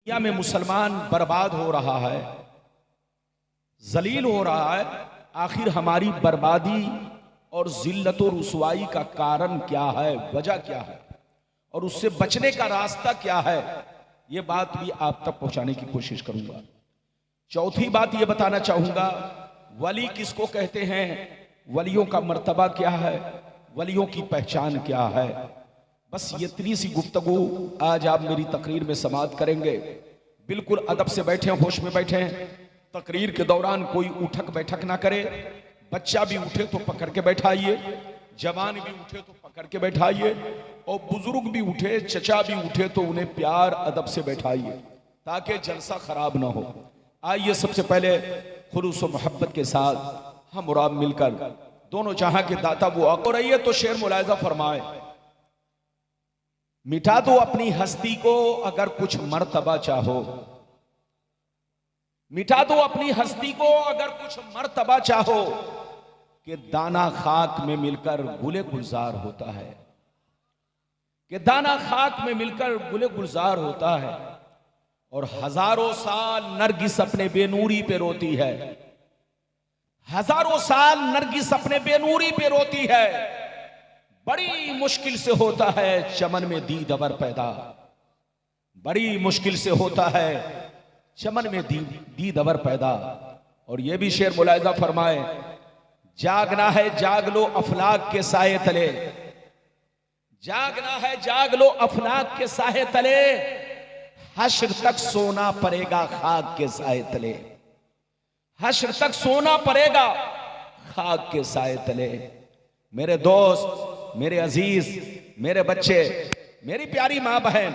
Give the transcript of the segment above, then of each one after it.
दुनिया में मुसलमान बर्बाद हो रहा है, जलील हो रहा है। आखिर हमारी बर्बादी और जिल्लत और रुसवाई का कारण क्या है, वजह क्या है और उससे बचने का रास्ता क्या है, ये बात भी आप तक पहुंचाने की कोशिश करूंगा। चौथी बात ये बताना चाहूंगा, वली किसको कहते हैं, वलियों का मर्तबा क्या है, वलियों की पहचान क्या है। बस ये इतनी सी गुफ्तगू आज आप मेरी तकरीर में समाअत करेंगे। बिल्कुल अदब से बैठे, होश में बैठे। तकरीर के दौरान कोई उठक बैठक ना करे। बच्चा भी उठे तो पकड़ के बैठाइए, जवान भी उठे तो पकड़ के बैठाइए, और बुजुर्ग भी उठे, चचा भी उठे तो उन्हें प्यार अदब से बैठाइए ताकि जलसा खराब ना हो। आइए सबसे पहले खुलूस व मोहब्बत के साथ हम और आप मिलकर दोनों जहां के दाता वो आको रहिए तो शेर मुलायजा फरमाए। मिटा दो अपनी हस्ती को अगर कुछ मर्तबा चाहो, मिटा दो अपनी हस्ती को अगर कुछ मर्तबा चाहो, कि दाना खाक में मिलकर गुले गुलजार होता है, कि दाना खाक में मिलकर गुले गुलजार होता है। और हजारों साल नरगिस अपने बेनूरी पे रोती है, हजारों साल नरगिस अपने बेनूरी पे रोती है। बड़ी मुश्किल से होता है चमन में दीदवर पैदा, बड़ी मुश्किल से होता है चमन में दीदवर पैदा। और ये भी शेर मुलायजा फरमाए, जागना है जाग लो अफलाक के साए तले, जागना है जाग लो अफलाक के साए तले, हश्र तक सोना पड़ेगा खाक के साए तले, हश्र तक सोना पड़ेगा खाक के साए तले। मेरे दोस्त, मेरे अजीज, मेरे बच्चे, मेरी प्यारी मां बहन,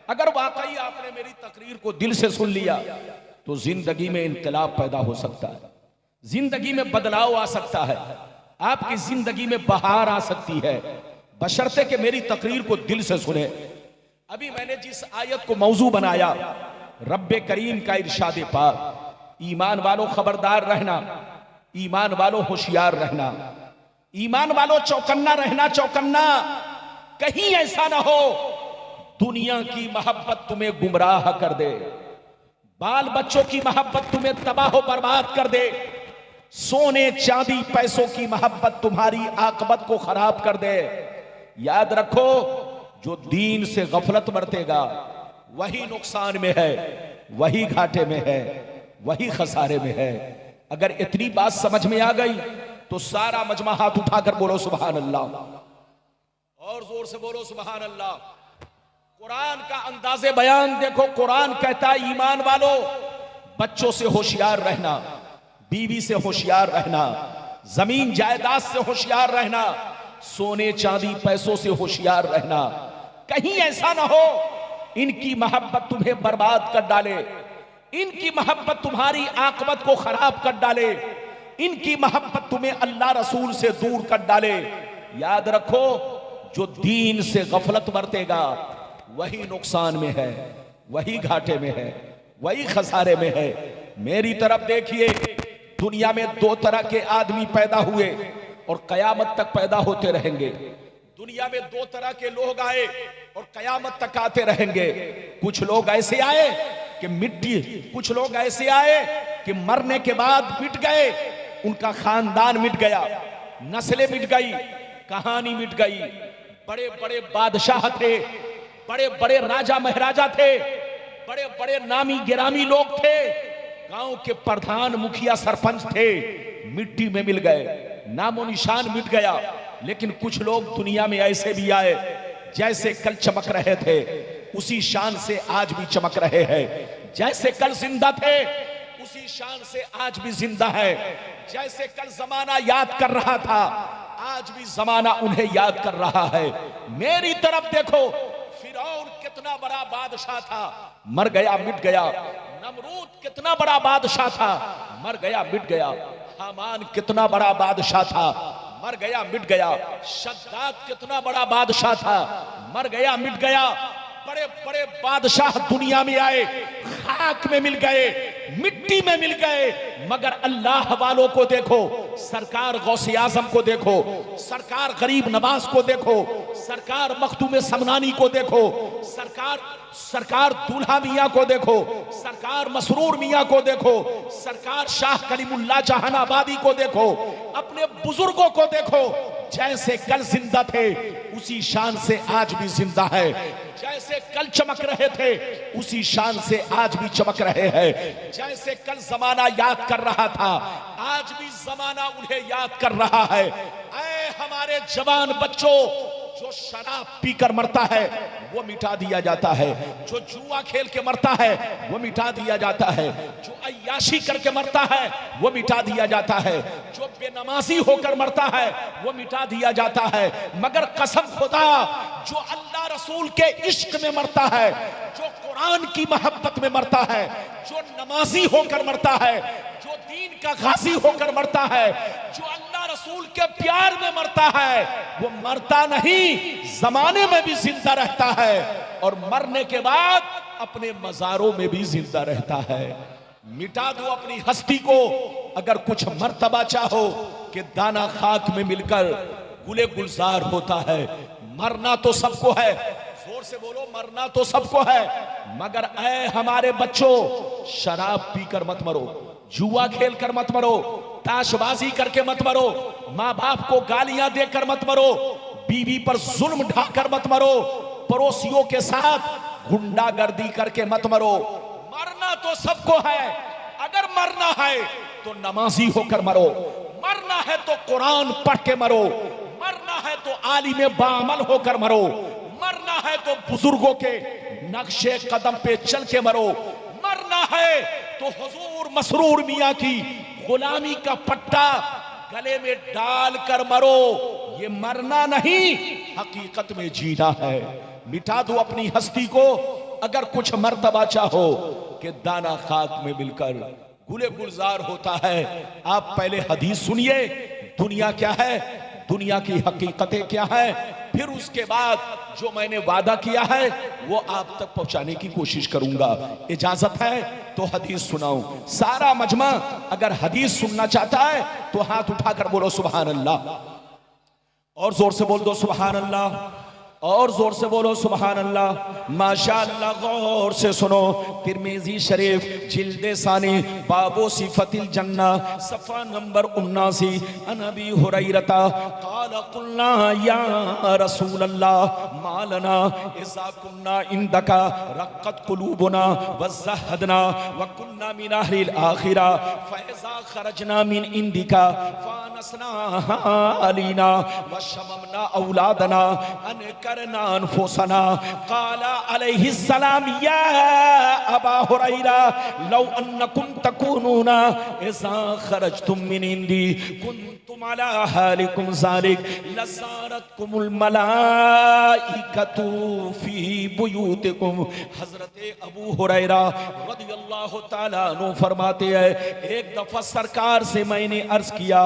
अगर वाकई आपने मेरी तकरीर को दिल से सुन लिया तो जिंदगी में इनकलाब पैदा हो सकता है, जिंदगी में बदलाव आ सकता है, आपकी जिंदगी में बहार आ सकती है, बशर्ते कि मेरी तकरीर को दिल से सुने। अभी मैंने जिस आयत को मौजू बनाया, रब्बे करीम का इरशाद पाक, ईमान वालों खबरदार रहना, ईमान वालों होशियार रहना, ईमान वालों चौकन्ना रहना, चौकन्ना। कहीं ऐसा ना हो दुनिया की मोहब्बत तुम्हें गुमराह कर दे, बाल बच्चों की मोहब्बत तुम्हें तबाह बर्बाद कर दे, सोने चांदी पैसों की मोहब्बत तुम्हारी आकबत को खराब कर दे। याद रखो, जो दीन से गफलत बरतेगा वही नुकसान में है, वही घाटे में है, वही खसारे में है। अगर इतनी बात समझ में आ गई तो सारा मजमा हाथ उठाकर बोलो सुभान अल्लाह, और जोर से बोलो सुभान अल्लाह। कुरान का अंदाज़े बयान देखो, कुरान कहता है ईमान वालों बच्चों से होशियार रहना, बीवी से होशियार रहना, जमीन जायदाद से होशियार रहना, सोने चांदी पैसों से होशियार रहना। कहीं ऐसा ना हो इनकी मोहब्बत तुम्हें बर्बाद कर डाले, इनकी मोहब्बत तुम्हारी आकबत को खराब कर डाले, इनकी मोहब्बत तुम्हें अल्लाह रसूल से दूर कर डाले। याद रखो, जो दीन से गफलत बरतेगा वही नुकसान में है, वही घाटे में है, वही खसारे में है। मेरी तरफ देखिए, दुनिया में दो तरह के आदमी पैदा हुए और कयामत तक पैदा होते रहेंगे। दुनिया में दो तरह के लोग आए और कयामत तक आते रहेंगे। कुछ लोग ऐसे आए कि मिट्टी, कुछ लोग ऐसे आए कि मरने के बाद मिट गए, उनका खानदान मिट गया, नस्लें मिट गई, कहानी मिट गई। बड़े बड़े बादशाह थे, बड़े बड़े राजा महाराजा थे, बड़े बड़े नामी गिरामी लोग थे, गांव के प्रधान मुखिया सरपंच थे, मिट्टी में मिल गए, नामो निशान मिट गया। लेकिन कुछ लोग दुनिया में ऐसे भी आए, जैसे कल चमक रहे थे उसी शान से आज भी चमक रहे हैं, जैसे कल जिंदा थे उसी शान से आज भी जिंदा है, जैसे कल जमाना याद कर रहा था आज भी जमाना उन्हें याद कर रहा है। मेरी तरफ देखो, फिरौन कितना बड़ा बादशाह था, मर गया मिट गया। नमरूद कितना बड़ा बादशाह था, मर गया मिट गया। हामान कितना बड़ा बादशाह था, मर गया मिट गया। शद्दाद कितना बड़ा बादशाह था, मर गया मिट गया। बड़े बड़े बादशाह दुनिया में आए, खाक में मिल गए, मिट्टी में मिल गए, मगर अल्लाह वालों को देखो सरकार गौसे आजम को देखो, सरकार गरीब नवाज को देखो, सरकार मखदूम समनानी को देखो, सरकार दूल्हा मियाँ को देखो, सरकार मसरूर मियाँ को देखो, सरकार शाह कलीमुल्लाह जहानाबादी को देखो, अपने बुजुर्गों को देखो, जैसे कल जिंदा थे उसी शान से आज भी जिंदा है, जैसे कल चमक रहे थे उसी शान से आज भी चमक रहे हैं, जैसे कल जमाना याद कर रहा था आज भी जमाना उन्हें याद कर रहा है। ऐ हमारे जवान बच्चों, जो शराब पीकर मरता है वो मिटा दिया जाता है, जो जुआ खेल के मरता है वो मिटा दिया जाता है, जो अय्याशी करके मरता है वो मिटा दिया जाता है, जो बेनमाजी होकर मरता है वो मिटा दिया जाता है। मगर कसम खुदा, जो अल्लाह रसूल के इश्क में मरता है, जो कुरान की मोहब्बत में मरता है, जो नमाजी होकर मरता है, जो दीन का गाजी होकर मरता है, जो अल्लाह रसूल के प्यार में मरता है, वो मरता नहीं, जमाने में भी जिंदा रहता है और मरने के बाद अपने मजारों में भी जिंदा रहता है। मिटा दो अपनी हस्ती को अगर कुछ मर्तबा चाहो कि दाना खाक में मिलकर गुले गुलजार होता है। मरना तो सबको है, जोर से बोलो, मरना तो सबको है, मगर ऐ हमारे बच्चों, शराब पीकर मत मरो, जुआ खेल कर मत मरो, ताशबाजी करके मत मरो, माँ बाप को गालियां देकर मत मरो, बीवी पर जुल्म ढाकर मत मरो, पड़ोसियों के साथ गुंडागर्दी करके मत मरो। मरना तो सबको है, अगर मरना है तो नमाजी होकर मरो, मरना है तो कुरान पढ़ के मरो, मरना है तो आलिम बामल होकर मरो, मरना है तो बुजुर्गों के नक्शे कदम पे चल के मरो, मरना है तो हुजूर मसरूर मियाँ की गुलामी का पट्टा गले में डाल कर मरो। ये मरना नहीं, हकीकत में जीना है। मिटा दो अपनी हस्ती को अगर कुछ मर्तबा चाहो कि दाना खाक में मिलकर गुले गुलजार होता है। आप पहले हदीस सुनिए, दुनिया क्या है, दुनिया की हकीकतें क्या है, फिर उसके बाद जो मैंने वादा किया है वो आप तक पहुंचाने की कोशिश करूंगा। इजाजत है तो हदीस सुनाऊं। सारा मजमा अगर हदीस सुनना चाहता है तो हाथ उठाकर बोलो सुभान अल्लाह, और जोर से बोल दो सुभान अल्लाह, और जोर से बोलो सुभान अल्लाह। माशाअल्लाह, गौर से सुनो। तिरमिजी शरीफ जिल्दे सानी बाबो सिफतिल जन्ना सफा नंबर 79। अनबी हुरैरता क़ाल क़ुलना या रसूल अल्लाह मालना इज़ा कुन्ना इंदका रक़्क़त क़ुलूबुना वज़हदना व कुन्ना मिन अहलिल आखिरा फ़इज़ा ख़रजना मिन इंदिका फ़ानसना अलीना व शममना औलादना अन करना अनफुसना। क़ाला अलैहिस्सलाम या अबा हुरैरा लौ अन्नकुम तकूनूना इज़ा खरजतुम मिन इंदी कुन्तुम अला हालिकुम ज़ालिक लज़ारतकुमुल मलाइकतु फी बुयूतिकुम। हज़रत अबू हुरैरा रज़ियल्लाहु ताला अन्हु फरमाते हैं, एक दफा सरकार से मैंने अर्ज किया,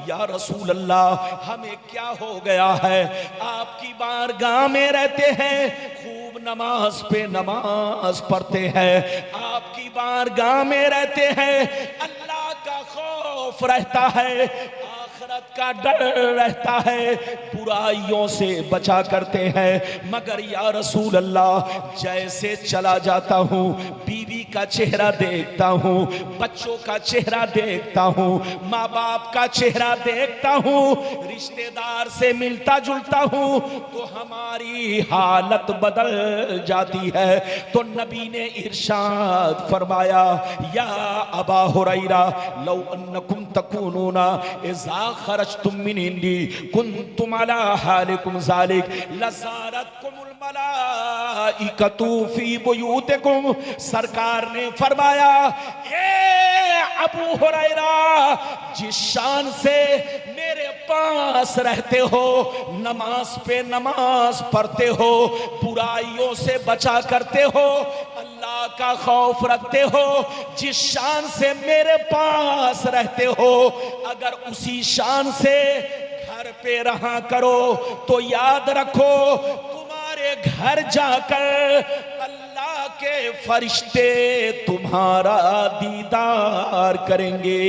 या रसूल अल्लाह, हमें क्या हो गया है, आपकी बारगाह में रहते हैं, खूब नमाज पे नमाज पढ़ते हैं, आपकी बारगाह में रहते हैं, अल्लाह का खौफ रहता है, आखिरत का डर रहता है, बुराइयों से बचा करते हैं, मगर या रसूल अल्लाह, जैसे चला जाता हूँ, बीवी का चेहरा देखता हूँ, बच्चों का चेहरा देखता हूँ, माँ बाप का चेहरा देखता हूँ, रिश्तेदार से मिलता जुलता हूँ, तो हमारी हालत बदल जाती है। तो नबी ने इरशाद फरमाया, या अबा हुरैरा लौ अन्नकुम तकूनूना इज़ा खरजतुम मिन इंदी कुन्तुम अला हालिकुम ज़ालिक लज़ारतकुमुल मलाइकतु फी बुयूतिकुम। सरकार ने फरमाया, ए अबू हुरैरा, जिस शान से मेरे पास रहते हो, नमाज पे नमाज पढ़ते हो, बुराइयों से बचा करते हो, अल्लाह का खौफ रखते हो, जिस शान से मेरे पास रहते हो, अगर उसी शान से घर पे रहा करो तो याद रखो, तुम्हारे घर जाकर अल्लाह के फरिश्ते तुम्हारा दीदार करेंगे।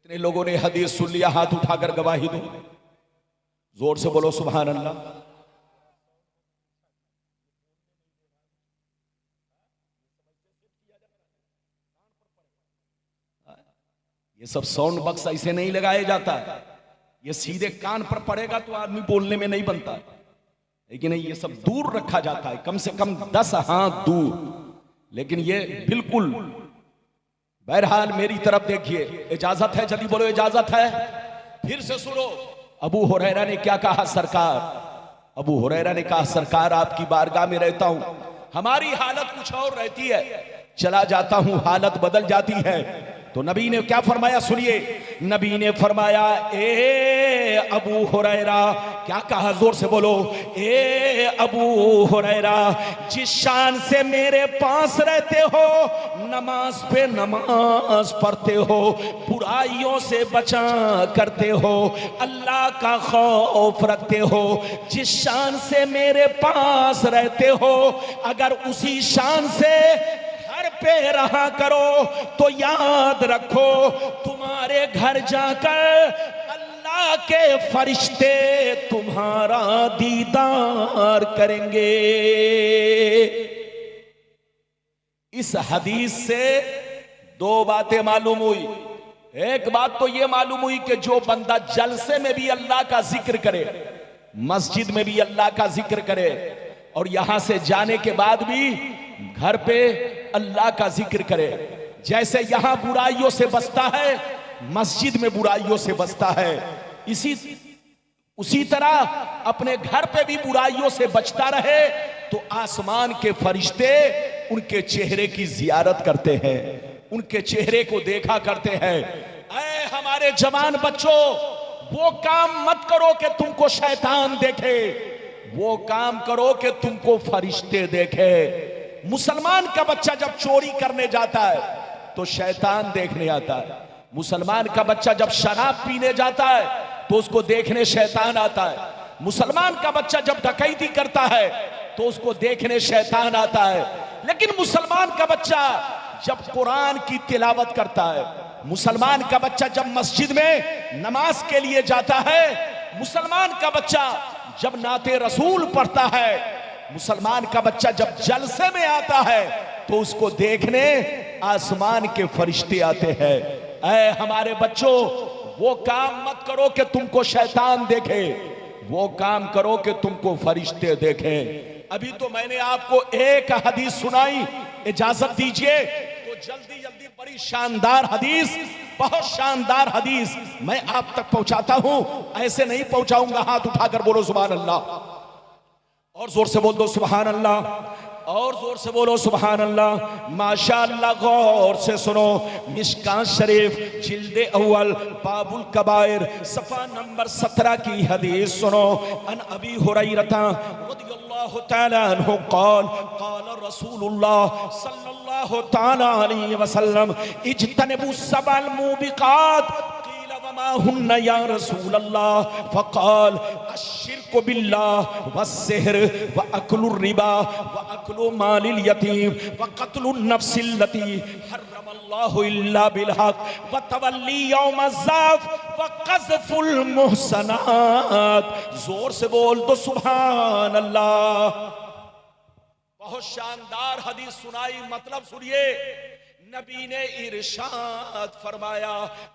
कितने लोगों ने हदीस सुन लिया? हाथ उठाकर गवाही दो, जोर से बोलो सुभान अल्लाह। ये सब साउंड बक्स ऐसे नहीं लगाया जाता है, ये सीधे कान पर पड़ेगा तो आदमी बोलने में नहीं बनता, लेकिन ये सब दूर रखा जाता है, कम से कम 10 हाथ दूर। लेकिन ये बिल्कुल, बहरहाल मेरी तरफ देखिए, इजाजत है? जल्दी बोलो इजाजत है। फिर से सुनो, अबू हुरैरा ने क्या कहा? सरकार, अबू हुरैरा ने कहा सरकार आपकी बारगाह में रहता हूं, हमारी हालत कुछ और रहती है, चला जाता हूं हालत बदल जाती है। तो नबी ने क्या फरमाया? सुनिए, नबी ने फरमाया ए अबू हुरैरा, क्या कहा? जोर से बोलो, ए अबू हुरैरा, जिस शान से मेरे पास रहते हो, नमाज पे नमाज पढ़ते हो, बुराइयों से बचा करते हो, अल्लाह का खौफ रखते हो, जिस शान से मेरे पास रहते हो, अगर उसी शान से पे रहा करो तो याद रखो तुम्हारे घर जाकर अल्लाह के फरिश्ते तुम्हारा दीदार करेंगे। इस हदीस से 2 बातें मालूम हुई। एक बात तो यह मालूम हुई कि जो बंदा जलसे में भी अल्लाह का जिक्र करे, मस्जिद में भी अल्लाह का जिक्र करे, और यहां से जाने के बाद भी घर पे अल्लाह का जिक्र करे, जैसे यहां बुराइयों से बचता है, मस्जिद में बुराइयों से बचता है, उसी तरह अपने घर पे भी बुराइयों से बचता रहे तो आसमान के फरिश्ते उनके चेहरे की जियारत करते हैं, उनके चेहरे को देखा करते हैं। ऐ हमारे जवान बच्चों, वो काम मत करो कि तुमको शैतान देखे, वो काम करो कि तुमको फरिश्ते देखे। मुसलमान का बच्चा जब चोरी करने जाता है तो शैतान देखने आता है, मुसलमान का बच्चा जब शराब पीने जाता है तो उसको देखने शैतान आता है, मुसलमान का बच्चा जब डकैती करता है तो उसको देखने शैतान आता है। लेकिन मुसलमान का बच्चा जब कुरान की तिलावत करता है, मुसलमान का बच्चा जब मस्जिद में नमाज के लिए जाता है, मुसलमान का बच्चा जब नाते रसूल पढ़ता है, मुसलमान का बच्चा जब जलसे में आता है तो उसको देखने आसमान के फरिश्ते आते हैं। ऐ हमारे बच्चों, वो काम मत करो कि तुमको शैतान देखे, वो काम करो कि तुमको फरिश्ते देखें। अभी तो मैंने आपको एक हदीस सुनाई, इजाजत दीजिए तो जल्दी जल्दी बड़ी शानदार हदीस, बहुत शानदार हदीस मैं आप तक पहुंचाता हूं, ऐसे नहीं पहुंचाऊंगा। हाथ उठाकर बोलो सुभान अल्लाह, और जोर से बोल दो सुभान अल्लाह, और जोर से बोलो सुभान अल्लाह। माशाअल्लाह, गौर से सुनो, मिशकात शरीफ जिल्दे अव्वल बाबुल कबायर सफा नंबर 17 की हदीस सुनो। अन अबी हुरैरा रदियल्लाहु तआला अन्हु क़ाल क़ाल रसूलुल्लाह सल्लल्लाहु तआला अलैहि वसल्लम इज्तनिबु सबल मूबिकात हुन्ना या रसूल अल्लाह फ़क़ाल अश्शिर्कु बिल्लाह वस्सिहर व अक्लुर रिबा व अक्लु मालिल यतीम व क़त्लुन नफ्सिल लती हर्रमल्लाहु इल्ला बिल हक़ व तवल्ली यौम ज़ाफ़ व क़ज़्फ़ुल मुहसनात। जोर से बोल दो सुभान अल्लाह। बहुत शानदार हदीस सुनाई, मतलब सुनिए। नबी ने इरशाद फरमाया,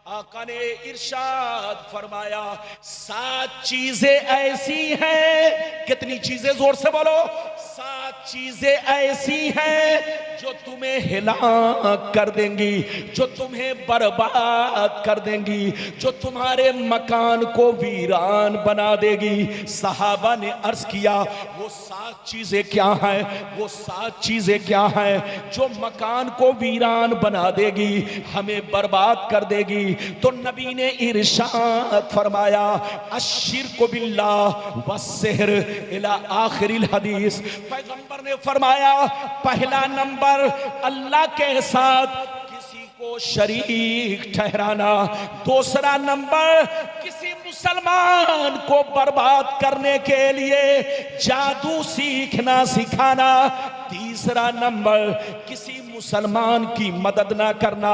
आका ने इरशाद फरमाया, 7 चीजें ऐसी हैं, कितनी चीजें? जोर से बोलो, 7 चीजें ऐसी हैं जो तुम्हें हिलाक कर देंगी, जो तुम्हें बर्बाद कर देंगी, जो तुम्हारे मकान को वीरान बना देगी। सहाबा ने अर्ज किया, वो 7 चीजें क्या हैं? वो 7 चीजें क्या हैं जो मकान को वीरान बना देगी, हमें बर्बाद कर देगी? तो नबी ने इरशाद फरमाया, अश्शिर्कु बिल्लाह वस्सिहर इला आखिरिल हदीस। पैगंबर ने फरमाया, पहला नंबर अल्लाह के साथ किसी को शरीक ठहराना, दूसरा नंबर किसी मुसलमान को बर्बाद करने के लिए जादू सीखना सिखाना, तीसरा नंबर किसी मुसलमान की मदद ना करना।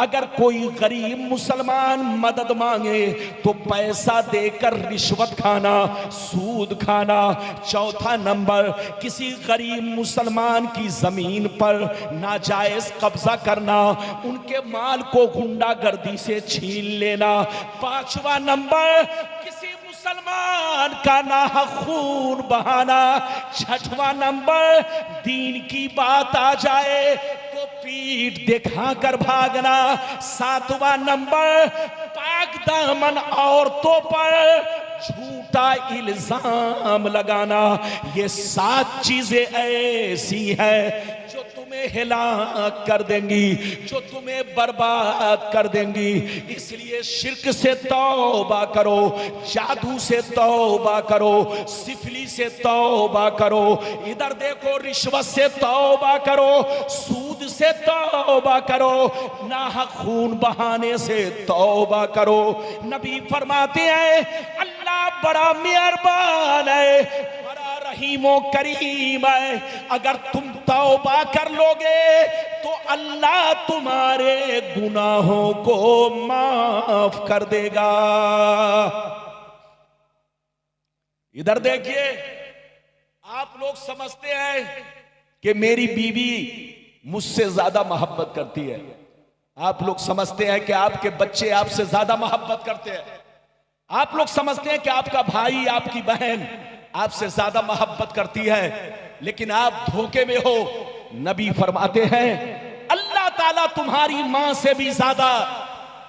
अगर कोई गरीब मुसलमान मदद मांगे तो पैसा देकर रिश्वत खाना, सूद खाना। चौथा नंबर, किसी गरीब मुसलमान की जमीन पर नाजायज कब्जा करना, उनके माल को गुंडागर्दी से छीन लेना। पांचवा नंबर, किसी मुसलमान का नाहक खून बहाना। छठवां नंबर, दीन की बात आ जाए तो पीठ दिखाकर भागना। सातवां नंबर, पाक दामन औरतों पर झूठा इल्जाम लगाना। ये 7 चीजें ऐसी हैं जो तुम्हें हिलाक कर देंगी, जो तुम्हें बर्बाद कर देंगी। इसलिए शिर्क से तौबा करो, जादू से तौबा करो, सिफली से तौबा करो, इधर देखो रिश्वत से तौबा करो, सूद से तौबा करो, नाहक खून बहाने से तौबा करो। नबी फरमाते हैं अल्लाह बड़ा मेहरबान है, बड़ा रहीमो करीम है। अगर तुम तौबा कर लोगे तो अल्लाह तुम्हारे गुनाहों को माफ कर देगा। इधर देखिए, आप लोग समझते हैं कि मेरी बीवी मुझसे ज्यादा मोहब्बत करती है। आप लोग समझते हैं कि आपके बच्चे आपसे ज्यादा मोहब्बत करते हैं। आप लोग समझते हैं कि आपका भाई, आपकी बहन आपसे ज्यादा मोहब्बत करती है, लेकिन आप धोखे में हो। नबी फरमाते हैं अल्लाह ताला तुम्हारी मां से भी ज्यादा,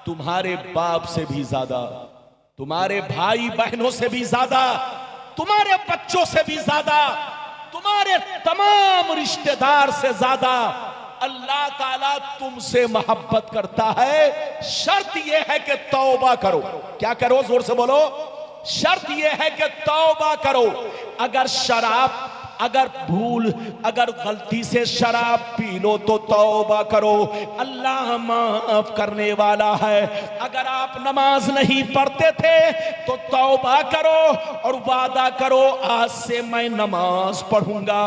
तुम्हारे बाप से भी ज्यादा, तुम्हारे भाई बहनों से भी ज्यादा, तुम्हारे बच्चों से भी ज्यादा, तुम्हारे तमाम रिश्तेदार से ज्यादा अल्लाह ताला तुमसे मोहब्बत करता है। शर्त यह है कि तौबा करो। क्या करो? जोर से बोलो। शर्त यह है कि तौबा करो। अगर शराब, अगर भूल, अगर गलती से शराब पी लो तो तौबा करो, अल्लाह माफ करने वाला है। अगर आप नमाज नहीं पढ़ते थे तो तौबा करो और वादा करो आज से मैं नमाज पढ़ूंगा,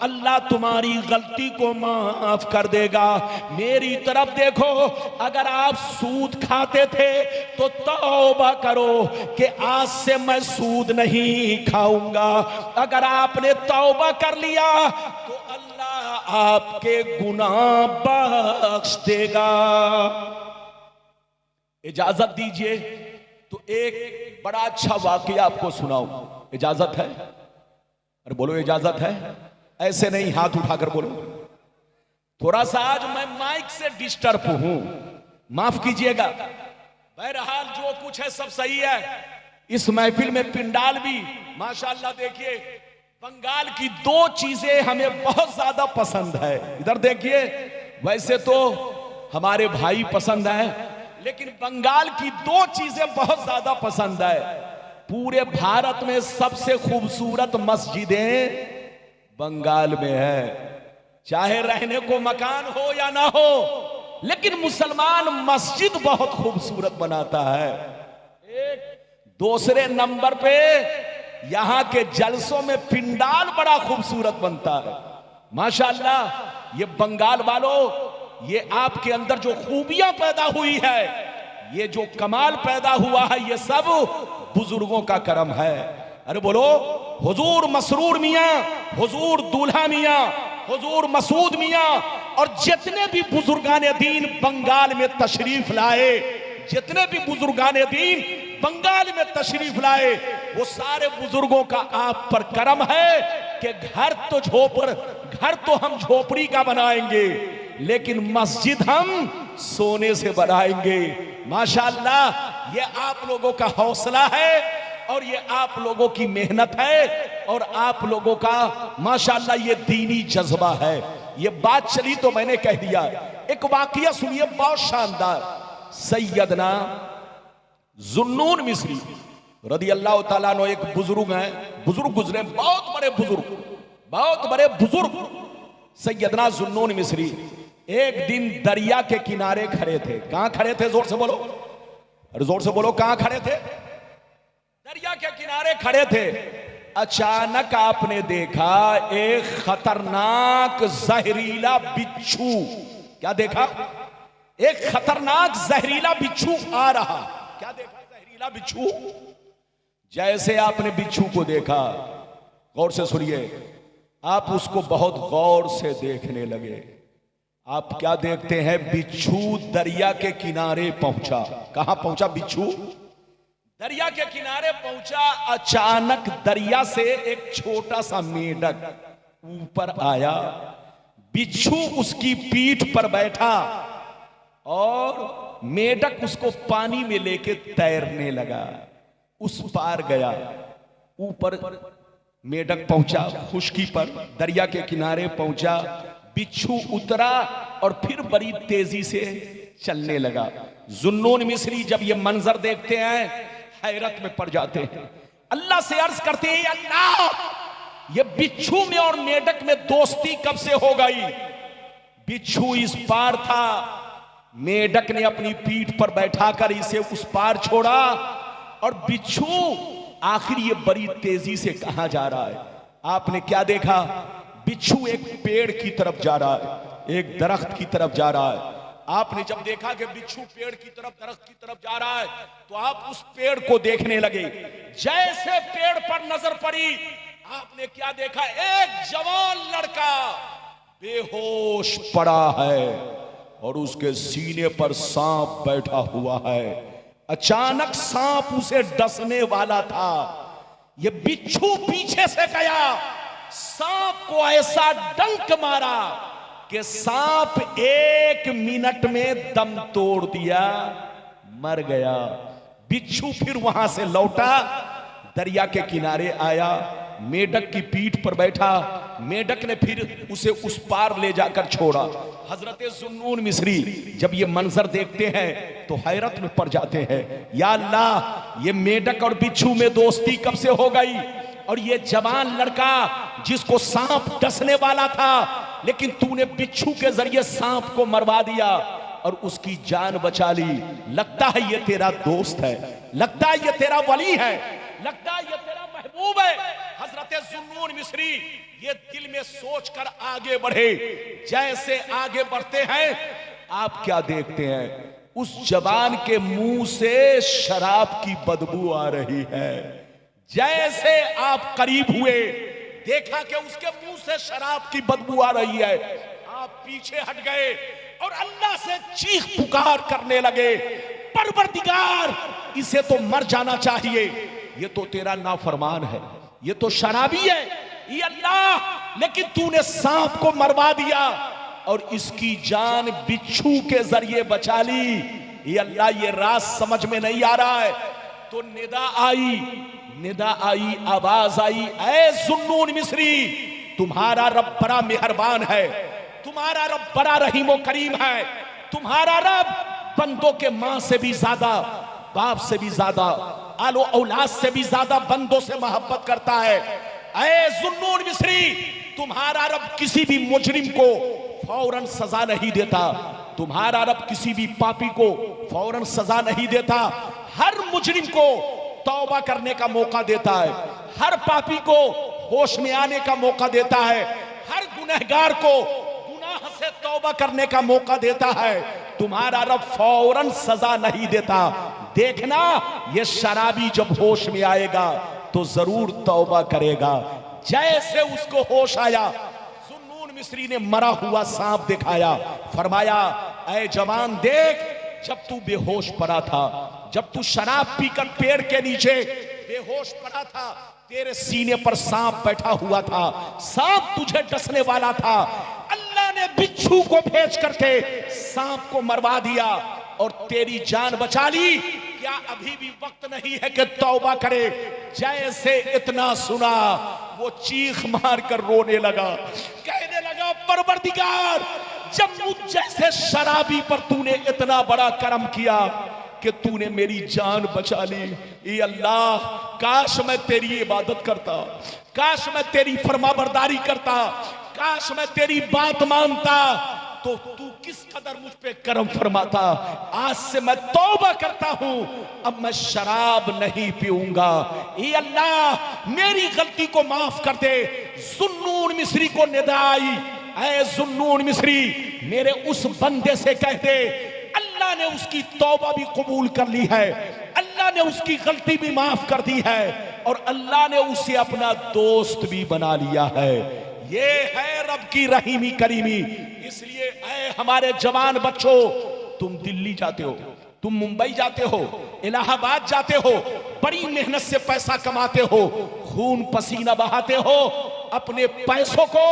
अल्लाह तुम्हारी गलती को माफ कर देगा। मेरी तरफ देखो, अगर आप सूद खाते थे तो तौबा करो कि आज से मैं सूद नहीं खाऊंगा। अगर आपने तौबा कर लिया तो अल्लाह आपके गुनाह बख्श देगा। इजाजत दीजिए तो एक बड़ा अच्छा वाकया आपको सुनाऊं। इजाजत है? अरे बोलो इजाजत है। ऐसे नहीं, हाथ उठाकर बोलो। थोड़ा सा आज मैं माइक से डिस्टर्ब हूं, माफ कीजिएगा। बहरहाल जो कुछ है सब सही है। इस महफिल में पिंडाल भी माशाअल्लाह। देखिए, बंगाल की 2 चीजें हमें बहुत ज्यादा पसंद है। इधर देखिए, वैसे तो हमारे भाई पसंद है, लेकिन बंगाल की 2 चीजें बहुत ज्यादा पसंद है। पूरे भारत में सबसे खूबसूरत मस्जिदें बंगाल में है। चाहे रहने को मकान हो या ना हो, लेकिन मुसलमान मस्जिद बहुत खूबसूरत बनाता है। दूसरे नंबर पे यहां के जलसों में पिंडाल बड़ा खूबसूरत बनता है। माशाअल्लाह, ये बंगाल वालों, ये आपके अंदर जो खूबियां पैदा हुई है, ये जो कमाल पैदा हुआ है, ये सब बुजुर्गों का करम है। अरे बोलो हुजूर मसरूर मियां, हुजूर दूल्हा मियां, हुजूर मसूद मियां और जितने भी बुजुर्गाने दीन बंगाल में तशरीफ लाए, जितने भी बुजुर्गाने दीन बंगाल में तशरीफ लाए, वो सारे बुजुर्गों का आप पर करम है कि घर तो हम झोपड़ी का बनाएंगे, लेकिन मस्जिद हम सोने से बनाएंगे। माशाअल्लाह, ये आप लोगों का हौसला है और ये आप लोगों की मेहनत है और आप लोगों का माशाअल्लाह ये दीनी जज्बा है। ये बात चली तो मैंने कह दिया। एक वाकया सुनिए, बहुत शानदार। सैयदना जुन्नून मिस्री रदी अल्लाह ताला अन्हु एक बुजुर्ग हैं, बुजुर्ग गुजरे, बहुत बड़े बुजुर्ग सैयदना जुन्नून मिस्री एक दिन दरिया के किनारे खड़े थे। कहां खड़े थे? जोर से बोलो, अरे जोर से बोलो, कहां खड़े थे? दरिया के किनारे खड़े थे। अचानक आपने देखा एक खतरनाक जहरीला बिच्छू। क्या देखा? एक खतरनाक जहरीला बिच्छू आ रहा। क्या देखा? जहरीला बिच्छू। जैसे आपने बिच्छू को देखा, गौर से सुनिए, आप उसको बहुत गौर से देखने लगे। आप क्या देखते हैं? बिच्छू दरिया के किनारे पहुंचा। कहां पहुंचा बिच्छू? दरिया के किनारे पहुंचा। अचानक दरिया से एक छोटा सा मेढक ऊपर आया। बिच्छू उसकी पीठ पर बैठा और मेढक उसको पानी में लेके तैरने लगा। उस पार गया, ऊपर मेढक पहुंचा, खुश्की पर दरिया के किनारे पहुंचा। बिच्छू उतरा और फिर बड़ी तेजी से चलने लगा। जुन्नून मिस्री जब ये मंजर देखते हैं हैरत में पड़ जाते हैं। अल्लाह से अर्ज करते हैं, अल्लाह ये बिच्छू में और मेढक में दोस्ती कब से हो गई? बिच्छू इस पार था, मेढक ने अपनी पीठ पर बैठाकर इसे उस पार छोड़ा और बिच्छू आखिर ये बड़ी तेजी से कहां जा रहा है? आपने क्या देखा? बिच्छू एक पेड़ की तरफ जा रहा है, एक दरख्त की तरफ जा रहा है। आपने जब देखा कि बिच्छू पेड़ की तरफ, दरख्त की तरफ जा रहा है, तो आप उस पेड़ को देखने लगे। जैसे पेड़ पर नजर पड़ी, आपने क्या देखा? एक जवान लड़का बेहोश पड़ा है और उसके सीने पर सांप बैठा हुआ है। अचानक सांप उसे डसने वाला था। यह बिच्छू पीछे से गया, सांप को ऐसा डंक मारा कि सांप 1 मिनट में दम तोड़ दिया, मर गया। बिच्छू फिर वहां से लौटा, दरिया के किनारे आया, मेढक की पीठ पर बैठा। मेढक ने फिर उसे उस पार ले जाकर छोड़ा। हजरत जुन्नून मिस्री जब ये मंजर देखते हैं तो हैरत में पड़ जाते हैं। या अल्लाह, ये मेढक और बिच्छू में दोस्ती कब से हो गई? और ये जवान लड़का जिसको सांप डसने वाला था, लेकिन तूने बिच्छू के जरिए सांप को मरवा दिया और उसकी जान बचा ली। लगता है ये तेरा दोस्त है, लगता है ये तेरा वली है, लगता है ये तेरा महबूब है। हजरत जुन्नून मिस्री ये दिल में सोचकर आगे बढ़े। जैसे आगे बढ़ते हैं, आप क्या देखते हैं? उस जवान के मुंह से शराब की बदबू आ रही है। जैसे आप करीब हुए, देखा कि उसके मुंह से शराब की बदबू आ रही है। आप पीछे हट गए और अल्लाह से चीख पुकार करने लगे, परवरदिगार, इसे तो मर जाना चाहिए, ये तो तेरा नाफरमान है, ये तो शराबी है, ये अल्लाह, लेकिन तूने सांप को मरवा दिया और इसकी जान बिच्छू के जरिए बचा ली। ये अल्लाह, ये राज समझ में नहीं आ रहा है। तो निदा आई, आवाज आई, ऐ जुन्नून मिस्री, तुम्हारा रब बड़ा मेहरबान है, तुम्हारा रब बड़ा रहीम और करीम है, तुम्हारा रब बंदों के मां से भी ज्यादा, बाप से भी ज्यादा, आलो औलाद से भी ज्यादा बंदों से मोहब्बत करता है। ऐ जुन्नून मिस्री, तुम्हारा रब किसी भी मुजरिम को फौरन सजा नहीं देता, तुम्हारा रब किसी भी पापी को फौरन सजा नहीं देता, हर मुजरिम को तौबा करने का मौका देता है, हर पापी को होश में आने का मौका देता है, हर गुनहगार को गुनाह से तौबा करने का मौका देता है। तुम्हारा रब फौरन सजा नहीं देता। देखना, ये शराबी जब होश में आएगा तो जरूर तौबा करेगा। जैसे उसको होश आया, जुन्नून मिस्री ने मरा हुआ सांप दिखाया, फरमाया, ऐ जवान, देख, जब तू बेहोश पड़ा था, जब तू शराब पीकर पेड़ के नीचे बेहोश पड़ा था, तेरे सीने पर सांप बैठा हुआ था, सांप तुझे डसने वाला था। अल्लाह ने बिच्छू को भेज करके सांप को मरवा दिया और तेरी जान बचा ली। क्या अभी भी वक्त नहीं है कि तौबा करे? जैसे इतना सुना, वो चीख मार कर रोने लगा, कहने लगा, परवरदिगार, जब मुझ जैसे शराबी पर तूने इतना बड़ा करम किया कि तूने मेरी जान बचा ली, ये अल्लाह, काश मैं तेरी इबादत करता, काश मैं तेरी फरमाबरदारी करता, काश मैं तेरी बात मानता, तो तू किस कदर मुझ पे करम फरमाता। आज से मैं तौबा करता हूं, अब मैं शराब नहीं पीऊंगा। ये अल्लाह मेरी गलती को माफ कर दे। जुन्नून मिस्री को निदा आई, ऐ जुन्नून मिस्री मेरे उस बंदे से कह दे अल्लाह ने उसकी तौबा भी कबूल कर ली है, अल्लाह ने उसकी गलती भी माफ कर दी है और अल्लाह ने उसे अपना दोस्त भी बना लिया है। ये है रब की रहीमी करीमी। इसलिए ऐ हमारे जवान बच्चों, तुम दिल्ली जाते हो, तुम मुंबई जाते हो, इलाहाबाद जाते हो, बड़ी मेहनत से पैसा कमाते हो, खून पसीना बहाते हो, अपने पैसों को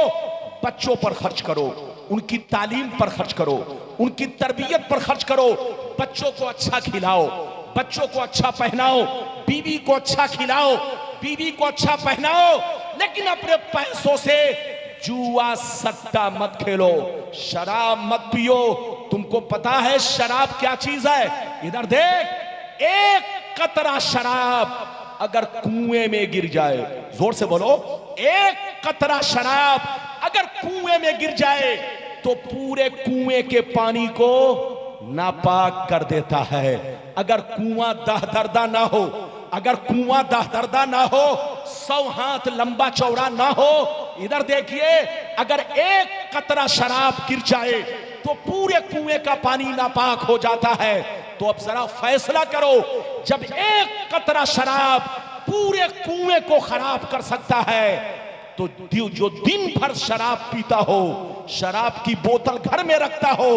बच्चों पर खर्च करो, उनकी तालीम पर खर्च करो, उनकी तरबियत पर खर्च करो, बच्चों को अच्छा खिलाओ, बच्चों को अच्छा पहनाओ, बीवी को अच्छा खिलाओ, बीवी को अच्छा पहनाओ, लेकिन अपने पैसों से जुआ सट्टा मत खेलो, शराब मत पियो। तुमको पता है शराब क्या चीज है? इधर देख, एक कतरा शराब अगर कुएं में गिर जाए, जोर से बोलो, एक कतरा शराब अगर कुएं में गिर जाए तो पूरे कुएं के पानी को नापाक कर देता है। अगर कुआं दहदरदा ना हो, अगर कुआं दहदरदा ना हो, 100 हाथ लंबा चौड़ा ना हो, इधर देखिए, अगर एक कतरा शराब गिर जाए तो पूरे कुएं का पानी नापाक हो जाता है। तो अब जरा फैसला करो, जब एक कतरा शराब पूरे कुएं को खराब कर सकता है, तो जो दिन भर शराब पीता हो, शराब की बोतल घर में रखता हो,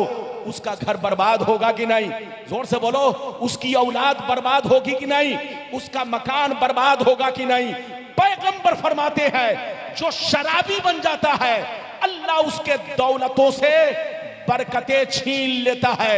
उसका घर बर्बाद होगा कि नहीं? जोर से बोलो, उसकी औलाद बर्बाद होगी कि नहीं? उसका मकान बर्बाद होगा कि नहीं? पैगंबर फरमाते हैं जो शराबी बन जाता है अल्लाह उसके दौलतों से बरकतें छीन लेता है,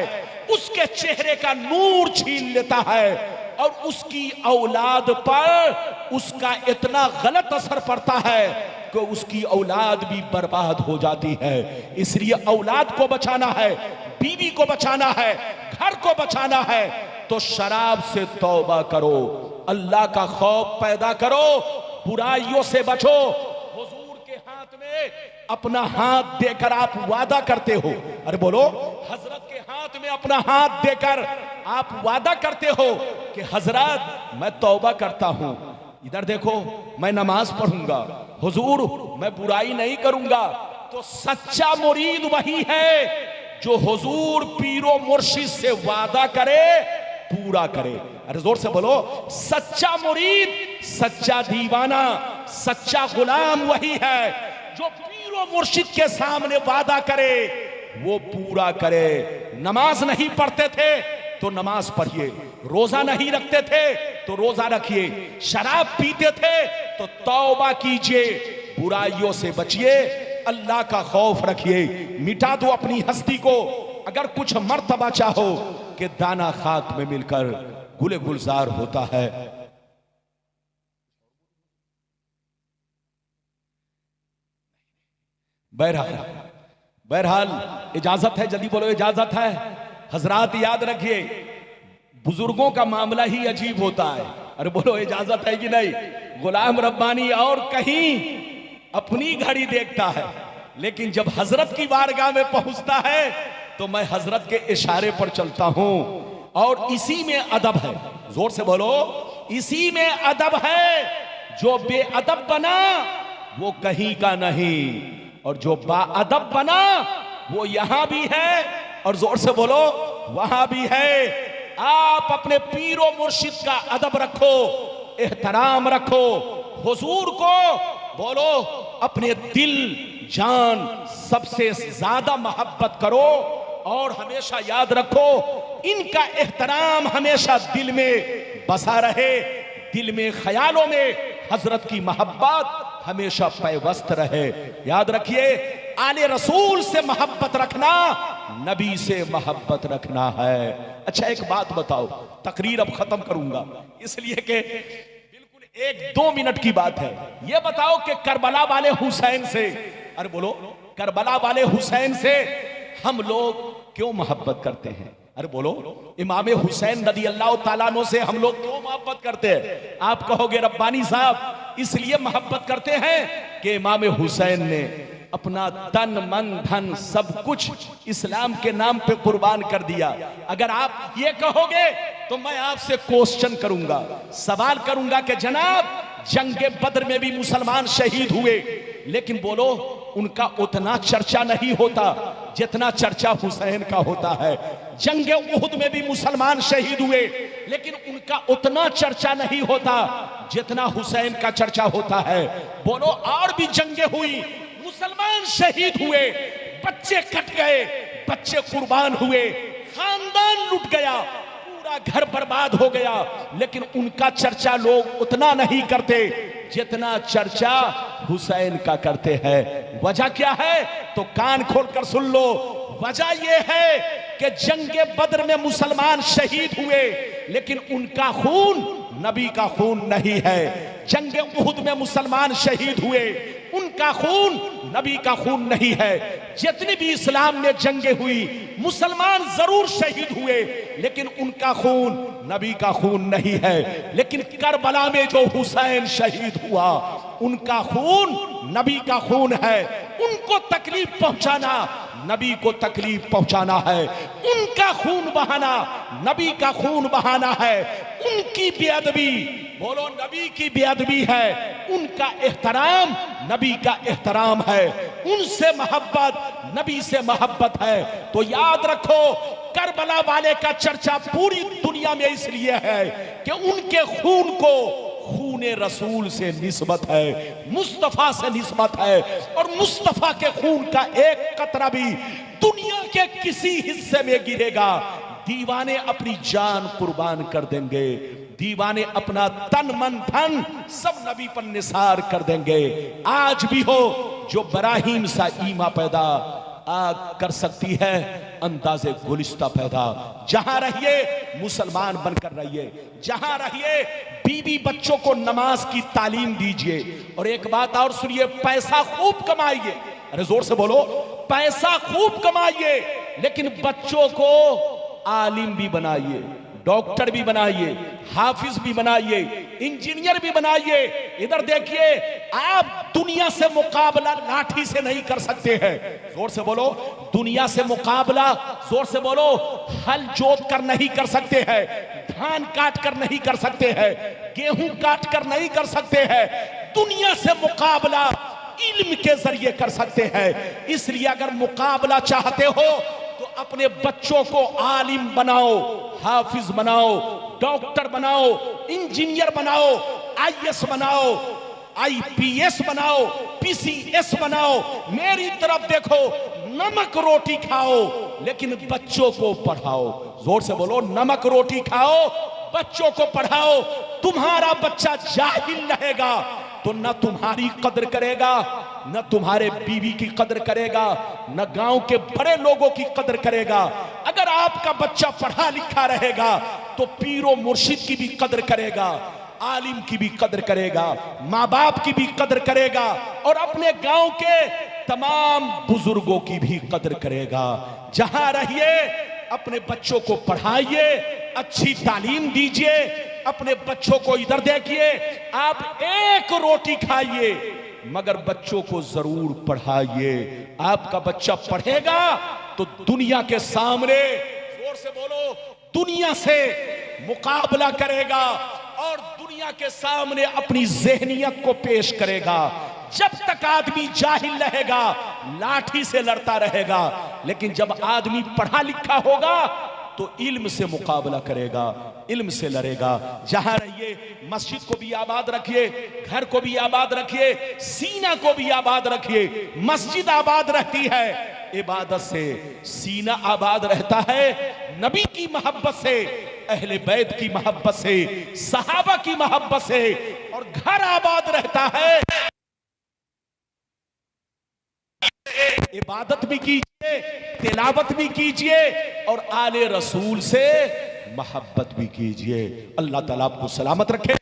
उसके चेहरे का नूर छीन लेता है और उसकी औलाद पर उसका इतना गलत असर पड़ता है कि उसकी औलाद भी बर्बाद हो जाती है। इसलिए औलाद को बचाना है, बीवी को बचाना है, घर को बचाना है, तो शराब से तौबा करो, अल्लाह का खौफ पैदा करो, बुराइयों से बचो। हुजूर के हाथ में अपना हाथ देकर आप वादा करते हो, अरे बोलो, हजरत के हाथ में अपना हाथ देकर आप वादा करते हो कि हजरत मैं तौबा करता हूं, इधर देखो मैं नमाज पढ़ूंगा, हुजूर मैं बुराई नहीं करूंगा। तो सच्चा मुरीद वही है जो हुजूर पीरो मुर्शिद से वादा करे पूरा करे। अरे जोर से बोलो, सच्चा मुरीद, सच्चा दीवाना, सच्चा गुलाम वही है जो पीरो मुर्शिद के सामने वादा करे वो पूरा करे। नमाज नहीं पढ़ते थे तो नमाज पढ़िए, रोजा नहीं रखते थे तो रोजा रखिए, शराब पीते थे तो तौबा कीजिए, बुराइयों से बचिए, अल्लाह का खौफ रखिए, मिटा दो अपनी हस्ती को। अगर कुछ मर्तबा चाहो कि दाना खाक में मिलकर गुले गुलजार होता है। बहरहाल इजाजत है, जल्दी बोलो, इजाजत है। हजरात याद रखिए, बुजुर्गों का मामला ही अजीब होता है। अरे बोलो, इजाजत है कि नहीं? गुलाम रब्बानी और कहीं अपनी घड़ी देखता है, लेकिन जब हजरत की बारगाह में पहुंचता है तो मैं हजरत के इशारे पर चलता हूं, और इसी में अदब है। जोर से बोलो, इसी में अदब है। जो बेअदब बना वो कहीं का नहीं, और जो बाअदब बना वो यहां भी है, और जोर से बोलो वहां भी है। आप अपने पीरो मुर्शिद का अदब रखो, एहतराम रखो, हुजूर को बोलो अपने दिल जान सबसे ज्यादा मोहब्बत करो, और हमेशा याद रखो इनका एहतराम हमेशा दिल में बसा रहे, दिल में ख्यालों में हजरत की मोहब्बत हमेशा पैवस्त रहे। याद रखिए, आले रसूल से मोहब्बत रखना नबी से मोहब्बत रखना है। अच्छा एक बात बताओ, तकरीर अब खत्म करूंगा इसलिए कि बिल्कुल 1-2 मिनट की बात है। यह बताओ कि करबला वाले हुसैन से, अरे बोलो, करबला वाले हुसैन से हम लोग क्यों मोहब्बत करते हैं? अरे बोलो, इमाम हुसैन रदी अल्लाह ताला अन्हु से हम लोग क्यों मोहब्बत करते हैं? आप कहोगे रब्बानी साहब इसलिए मोहब्बत करते हैं कि इमाम हुसैन ने अपना तन मन धन सब कुछ इस्लाम के नाम पे कुर्बान कर दिया। अगर आप ये कहोगे तो मैं आपसे क्वेश्चन करूंगा, सवाल करूंगा कि जनाब जंगे बद्र में भी मुसलमान शहीद हुए, लेकिन बोलो उनका उतना चर्चा नहीं होता जितना चर्चा हुसैन का होता है। जंगे उहुद में भी मुसलमान शहीद हुए, लेकिन उनका उतना चर्चा नहीं होता जितना हुसैन का चर्चा होता है। बोलो और भी जंगे हुई, मुसलमान शहीद हुए, बच्चे कट गए, बच्चे कुर्बान हुए, खानदान लुट गया, पूरा घर बर्बाद हो गया, लेकिन उनका चर्चा लोग उतना नहीं करते जितना चर्चा हुसैन का करते हैं। वजह क्या है तो कान खोलकर सुन लो। वजह यह है कि जंगे बद्र में मुसलमान शहीद हुए, लेकिन उनका खून नबी का खून नहीं है। जंगे उहुद में मुसलमान शहीद हुए, उनका खून नबी का खून नहीं है। जितनी भी इस्लाम में जंगे हुई, मुसलमान जरूर शहीद हुए, लेकिन उनका खून नबी का खून नहीं है। लेकिन करबला में जो हुसैन शहीद हुआ, उनका खून नबी का खून है। उनको तकलीफ पहुंचाना नबी को तकलीफ पहुंचाना है, उनका खून बहाना नबी का खून बहाना है। उनकी बेअदबी, बोलो नबी की बेअदबी है, उनका एहतराम नबी का एहतराम है, उनसे मोहब्बत नबी से मोहब्बत है। तो याद रखो करबला वाले का चर्चा पूरी दुनिया में इसलिए है कि उनके खून को खूने रसूल से निस्बत है, मुस्तफा से निस्बत है, और मुस्तफा के खून का एक कतरा भी दुनिया के किसी हिस्से में गिरेगा दीवाने अपनी जान कुर्बान कर देंगे, दीवाने अपना तन मन धन सब नबी पर निसार कर देंगे। आज भी हो जो बराहीम सा ईमा पैदा कर सकती है, अंदाजे गुलिस्ता पैदा। जहां रहिए मुसलमान बनकर रहिए, जहां रहिए बीवी बच्चों को नमाज की तालीम दीजिए। और एक बात और सुनिए, पैसा खूब कमाइए, अरे जोर से बोलो, पैसा खूब कमाइए, लेकिन बच्चों को आलिम भी बनाइए, डॉक्टर भी बनाइए, हाफिज भी बनाइए, इंजीनियर भी बनाइए। इधर देखिए, आप दुनिया से मुकाबला लाठी से नहीं कर सकते हैं, जोर से बोलो, दुनिया से मुकाबला, जोर से बोलो, हल जोत कर नहीं कर सकते हैं, धान काट कर नहीं कर सकते हैं, गेहूं काट कर नहीं कर सकते हैं। दुनिया से मुकाबला इल्म के जरिए कर सकते हैं। इसलिए अगर मुकाबला चाहते हो तो अपने बच्चों को आलिम बनाओ, हाफिज बनाओ, डॉक्टर बनाओ, इंजीनियर बनाओ, आईएएस बनाओ, आईपीएस बनाओ, पीसीएस बनाओ। मेरी तरफ देखो, नमक रोटी खाओ लेकिन बच्चों को पढ़ाओ। जोर से बोलो, नमक रोटी खाओ, बच्चों को पढ़ाओ। तुम्हारा बच्चा जाहिल रहेगा तो न तुम्हारी कदर करेगा, न तुम्हारे बीवी की कदर करेगा, न गांव के बड़े लोगों की कदर करेगा। अगर आपका बच्चा पढ़ा लिखा रहेगा तो पीरो मुर्शिद की भी कदर करेगा, आलिम की भी कदर करेगा, माँ बाप की भी कदर करेगा, और अपने गांव के तमाम बुजुर्गों की भी कदर करेगा। जहां रहिए अपने बच्चों को पढ़ाइए, अच्छी तालीम दीजिए। अपने बच्चों को, इधर देखिए, आप एक रोटी खाइए मगर बच्चों को जरूर पढ़ाइए। आपका बच्चा पढ़ेगा तो दुनिया के सामने, जोर से बोलो, दुनिया से मुकाबला करेगा और दुनिया के सामने अपनी ज़हनियत को पेश करेगा। जब तक आदमी जाहिल रहेगा लाठी से लड़ता रहेगा, लेकिन जब आदमी पढ़ा लिखा होगा तो इल्म से मुकाबला करेगा, इल्म से लड़ेगा। जहां रहिए मस्जिद को भी आबाद रखिए, घर को भी आबाद रखिए, सीना को भी आबाद रखिए। मस्जिद आबाद रहती है इबादत से, सीना आबाद रहता है नबी की मोहब्बत से, अहले बैत की मोहब्बत से, सहाबा की मोहब्बत से, और घर आबाद रहता है इबादत भी कीजिए, तिलावत भी कीजिए, और आले रसूल से मोहब्बत भी कीजिए। अल्लाह ताला आपको सलामत रखे।